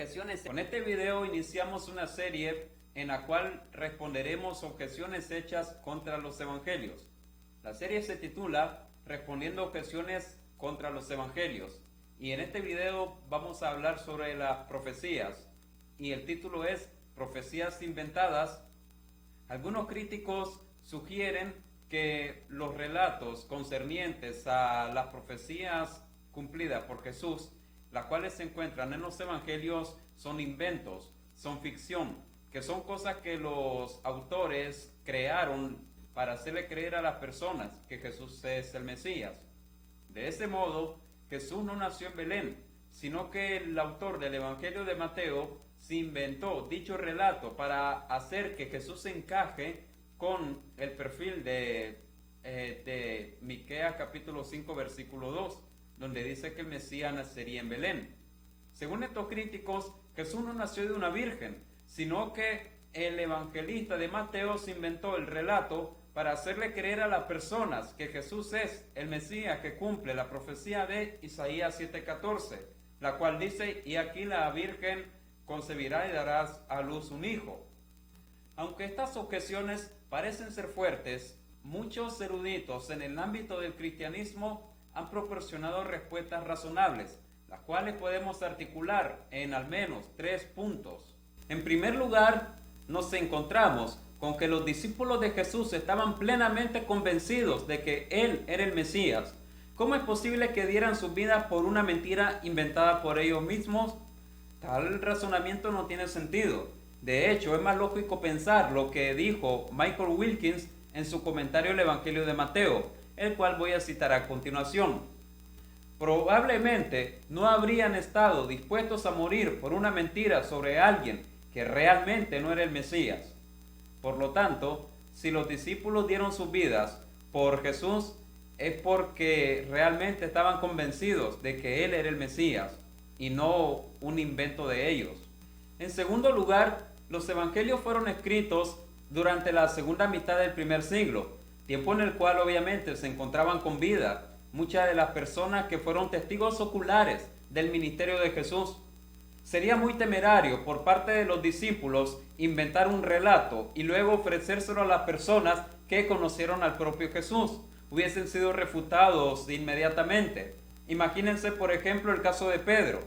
Objeciones. Con este video iniciamos una serie en la cual responderemos objeciones hechas contra los evangelios. La serie se titula Respondiendo objeciones contra los evangelios. Y en este video vamos a hablar sobre las profecías. Y el título es Profecías inventadas. Algunos críticos sugieren que los relatos concernientes a las profecías cumplidas por Jesús, las cuales se encuentran en los evangelios, son inventos, son ficción, que son cosas que los autores crearon para hacerle creer a las personas que Jesús es el Mesías. De ese modo, Jesús no nació en Belén, sino que el autor del Evangelio de Mateo se inventó dicho relato para hacer que Jesús se encaje con el perfil de Miqueas capítulo 5 versículo 2, donde dice que el Mesías nacería en Belén. Según estos críticos, Jesús no nació de una virgen, sino que el evangelista de Mateo se inventó el relato para hacerle creer a las personas que Jesús es el Mesías que cumple la profecía de Isaías 7:14, la cual dice: y aquí la virgen concebirá y dará a luz un hijo. Aunque estas objeciones parecen ser fuertes, muchos eruditos en el ámbito del cristianismo han proporcionado respuestas razonables, las cuales podemos articular en al menos 3 puntos. En primer lugar, nos encontramos con que los discípulos de Jesús estaban plenamente convencidos de que Él era el Mesías. ¿Cómo es posible que dieran su vida por una mentira inventada por ellos mismos? Tal razonamiento no tiene sentido. De hecho, es más lógico pensar lo que dijo Michael Wilkins en su comentario al Evangelio de Mateo, el cual voy a citar a continuación. Probablemente no habrían estado dispuestos a morir por una mentira sobre alguien que realmente no era el Mesías. Por lo tanto, si los discípulos dieron sus vidas por Jesús, es porque realmente estaban convencidos de que Él era el Mesías y no un invento de ellos. En segundo lugar, los evangelios fueron escritos durante la segunda mitad del primer siglo, tiempo en el cual obviamente se encontraban con vida muchas de las personas que fueron testigos oculares del ministerio de Jesús. Sería muy temerario por parte de los discípulos inventar un relato y luego ofrecérselo a las personas que conocieron al propio Jesús. Hubiesen sido refutados inmediatamente. Imagínense, por ejemplo, el caso de Pedro,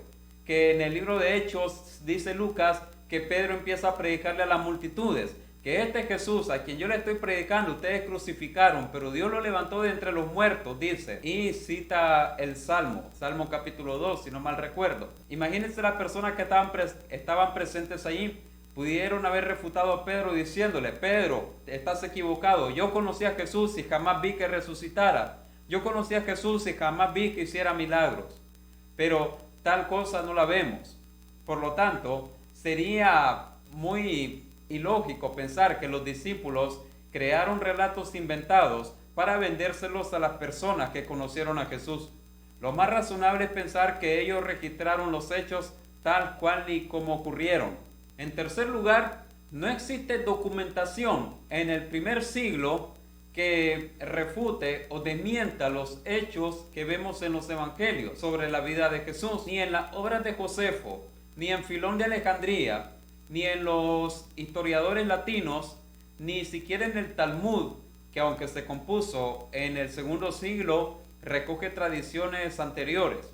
que en el libro de Hechos dice Lucas que Pedro empieza a predicarle a las multitudes que este Jesús a quien yo le estoy predicando ustedes crucificaron, pero Dios lo levantó de entre los muertos, dice, y cita el Salmo capítulo 2, si no mal recuerdo. Imagínense las personas que estaban presentes allí, pudieron haber refutado a Pedro diciéndole: Pedro, estás equivocado, yo conocí a Jesús y jamás vi que resucitara, yo conocí a Jesús y jamás vi que hiciera milagros, pero tal cosa no la vemos. Por lo tanto, sería muy ilógico pensar que los discípulos crearon relatos inventados para vendérselos a las personas que conocieron a Jesús. Lo más razonable es pensar que ellos registraron los hechos tal cual y como ocurrieron. En tercer lugar, no existe documentación en el primer siglo que refute o desmienta los hechos que vemos en los evangelios sobre la vida de Jesús, ni en las obras de Josefo, ni en Filón de Alejandría, ni en los historiadores latinos, ni siquiera en el Talmud, que aunque se compuso en el segundo siglo, recoge tradiciones anteriores.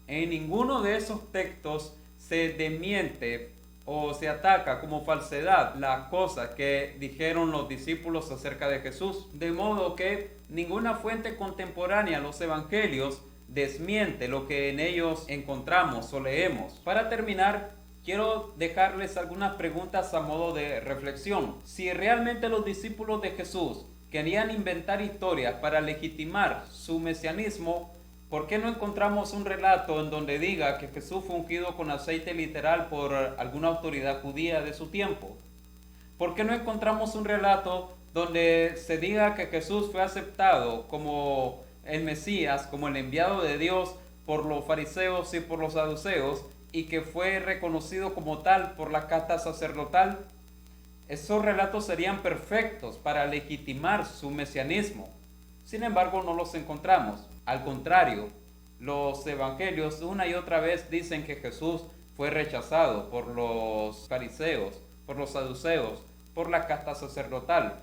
En ninguno de esos textos se desmiente o se ataca como falsedad las cosas que dijeron los discípulos acerca de Jesús. De modo que ninguna fuente contemporánea a los evangelios desmiente lo que en ellos encontramos o leemos. Para terminar, quiero dejarles algunas preguntas a modo de reflexión. Si realmente los discípulos de Jesús querían inventar historias para legitimar su mesianismo, ¿por qué no encontramos un relato en donde diga que Jesús fue ungido con aceite literal por alguna autoridad judía de su tiempo? ¿Por qué no encontramos un relato donde se diga que Jesús fue aceptado como el Mesías, como el enviado de Dios por los fariseos y por los saduceos, y que fue reconocido como tal por la casta sacerdotal? Esos relatos serían perfectos para legitimar su mesianismo. Sin embargo, no los encontramos. Al contrario, los evangelios una y otra vez dicen que Jesús fue rechazado por los fariseos, por los saduceos, por la casta sacerdotal.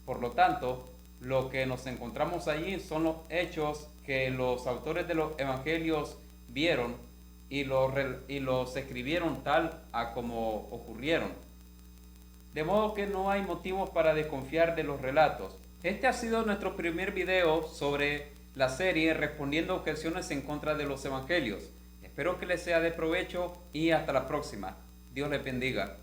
Por lo tanto, lo que nos encontramos allí son los hechos que los autores de los evangelios vieron y los escribieron tal a como ocurrieron. De modo que no hay motivos para desconfiar de los relatos. Este ha sido nuestro primer video sobre la serie respondiendo objeciones en contra de los evangelios. Espero que les sea de provecho y hasta la próxima. Dios les bendiga.